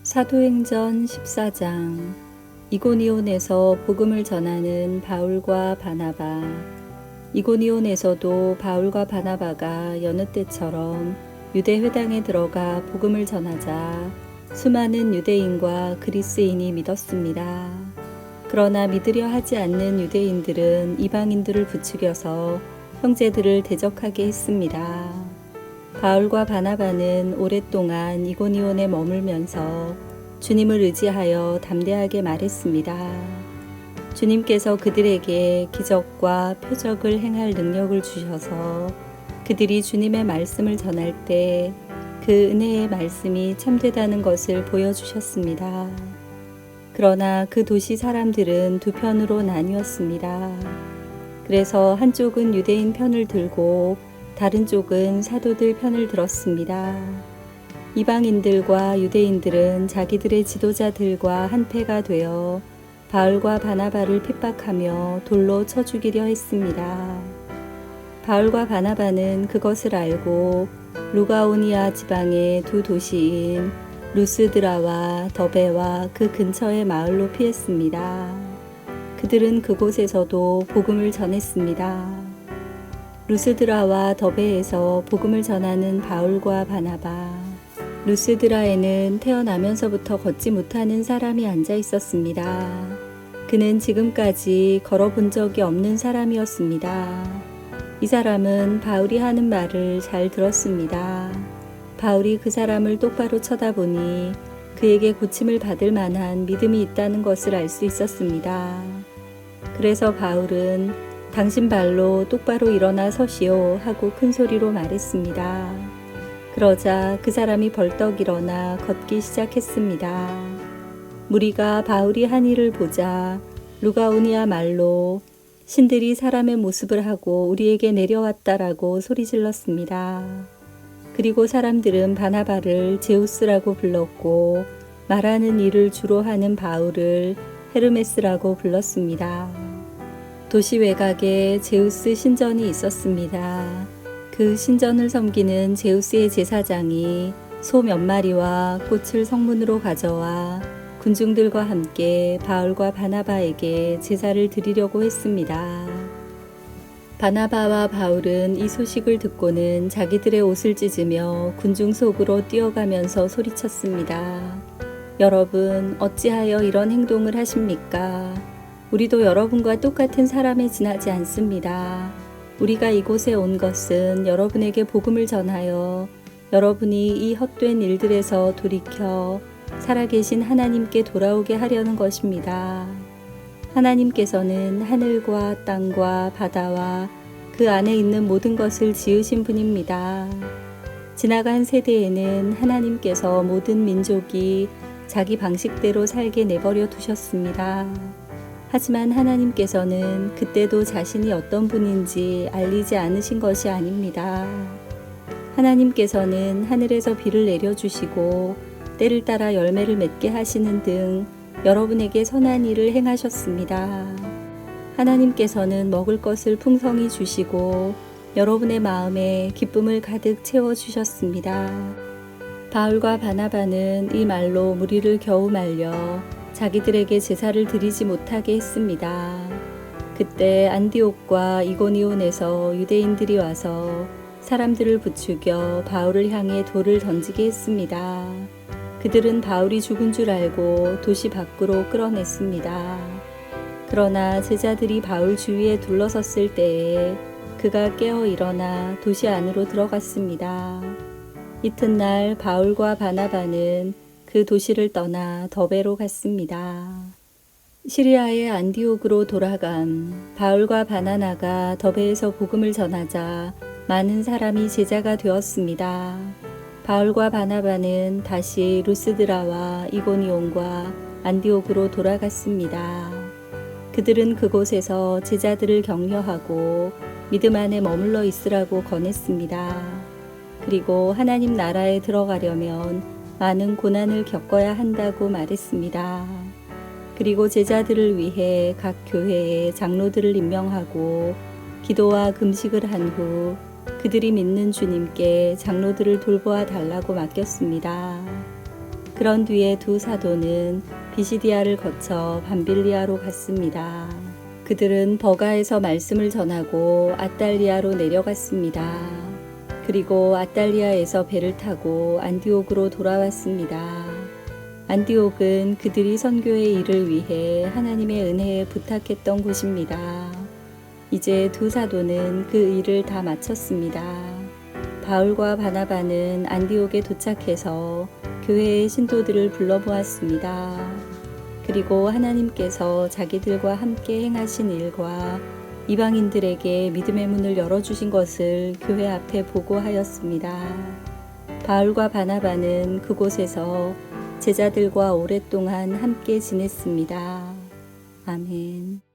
사도행전 14장. 이고니온에서 복음을 전하는 바울과 바나바. 이고니온에서도 바울과 바나바가 여느 때처럼 유대 회당에 들어가 복음을 전하자 수많은 유대인과 그리스인이 믿었습니다. 그러나 믿으려 하지 않는 유대인들은 이방인들을 부추겨서 형제들을 대적하게 했습니다. 바울과 바나바는 오랫동안 이고니온에 머물면서 주님을 의지하여 담대하게 말했습니다. 주님께서 그들에게 기적과 표적을 행할 능력을 주셔서 그들이 주님의 말씀을 전할 때 그 은혜의 말씀이 참되다는 것을 보여주셨습니다. 그러나 그 도시 사람들은 두 편으로 나뉘었습니다. 그래서 한쪽은 유대인 편을 들고 다른 쪽은 사도들 편을 들었습니다. 이방인들과 유대인들은 자기들의 지도자들과 한패가 되어 바울과 바나바를 핍박하며 돌로 쳐 죽이려 했습니다. 바울과 바나바는 그것을 알고 루가오니아 지방의 두 도시인 루스드라와 더베와 그 근처의 마을로 피했습니다. 그들은 그곳에서도 복음을 전했습니다. 루스드라와 더베에서 복음을 전하는 바울과 바나바. 루스드라에는 태어나면서부터 걷지 못하는 사람이 앉아 있었습니다. 그는 지금까지 걸어본 적이 없는 사람이었습니다. 이 사람은 바울이 하는 말을 잘 들었습니다. 바울이 그 사람을 똑바로 쳐다보니 그에게 고침을 받을 만한 믿음이 있다는 것을 알 수 있었습니다. 그래서 바울은 당신 발로 똑바로 일어나 서시오 하고 큰 소리로 말했습니다. 그러자 그 사람이 벌떡 일어나 걷기 시작했습니다. 무리가 바울이 한 일을 보자 루가오니아 말로 신들이 사람의 모습을 하고 우리에게 내려왔다라고 소리질렀습니다. 그리고 사람들은 바나바를 제우스라고 불렀고 말하는 일을 주로 하는 바울을 헤르메스라고 불렀습니다. 도시 외곽에 제우스 신전이 있었습니다. 그 신전을 섬기는 제우스의 제사장이 소 몇 마리와 꽃을 성문으로 가져와 군중들과 함께 바울과 바나바에게 제사를 드리려고 했습니다. 바나바와 바울은 이 소식을 듣고는 자기들의 옷을 찢으며 군중 속으로 뛰어가면서 소리쳤습니다. 여러분, 어찌하여 이런 행동을 하십니까? 우리도 여러분과 똑같은 사람에 지나지 않습니다. 우리가 이곳에 온 것은 여러분에게 복음을 전하여 여러분이 이 헛된 일들에서 돌이켜 살아계신 하나님께 돌아오게 하려는 것입니다. 하나님께서는 하늘과 땅과 바다와 그 안에 있는 모든 것을 지으신 분입니다. 지나간 세대에는 하나님께서 모든 민족이 자기 방식대로 살게 내버려 두셨습니다. 하지만 하나님께서는 그때도 자신이 어떤 분인지 알리지 않으신 것이 아닙니다. 하나님께서는 하늘에서 비를 내려주시고 때를 따라 열매를 맺게 하시는 등 여러분에게 선한 일을 행하셨습니다. 하나님께서는 먹을 것을 풍성히 주시고 여러분의 마음에 기쁨을 가득 채워주셨습니다. 바울과 바나바는 이 말로 무리를 겨우 말려 자기들에게 제사를 드리지 못하게 했습니다. 그때 안디옥과 이고니온에서 유대인들이 와서 사람들을 부추겨 바울을 향해 돌을 던지게 했습니다. 그들은 바울이 죽은 줄 알고 도시 밖으로 끌어냈습니다. 그러나 제자들이 바울 주위에 둘러섰을 때에 그가 깨어 일어나 도시 안으로 들어갔습니다. 이튿날 바울과 바나바는 그 도시를 떠나 더베로 갔습니다. 시리아의 안디옥으로 돌아간 바울과 바나나가 더베에서 복음을 전하자 많은 사람이 제자가 되었습니다. 바울과 바나바는 다시 루스드라와 이고니온과 안디옥으로 돌아갔습니다. 그들은 그곳에서 제자들을 격려하고 믿음 안에 머물러 있으라고 권했습니다. 그리고 하나님 나라에 들어가려면 많은 고난을 겪어야 한다고 말했습니다. 그리고 제자들을 위해 각 교회에 장로들을 임명하고 기도와 금식을 한 후 그들이 믿는 주님께 장로들을 돌보아 달라고 맡겼습니다. 그런 뒤에 두 사도는 비시디아를 거쳐 밤빌리아로 갔습니다. 그들은 버가에서 말씀을 전하고 아달리아로 내려갔습니다. 그리고 아달리아에서 배를 타고 안디옥으로 돌아왔습니다. 안디옥은 그들이 선교의 일을 위해 하나님의 은혜에 부탁했던 곳입니다. 이제 두 사도는 그 일을 다 마쳤습니다. 바울과 바나바는 안디옥에 도착해서 교회의 신도들을 불러보았습니다. 그리고 하나님께서 자기들과 함께 행하신 일과 이방인들에게 믿음의 문을 열어주신 것을 교회 앞에 보고하였습니다. 바울과 바나바는 그곳에서 제자들과 오랫동안 함께 지냈습니다. 아멘.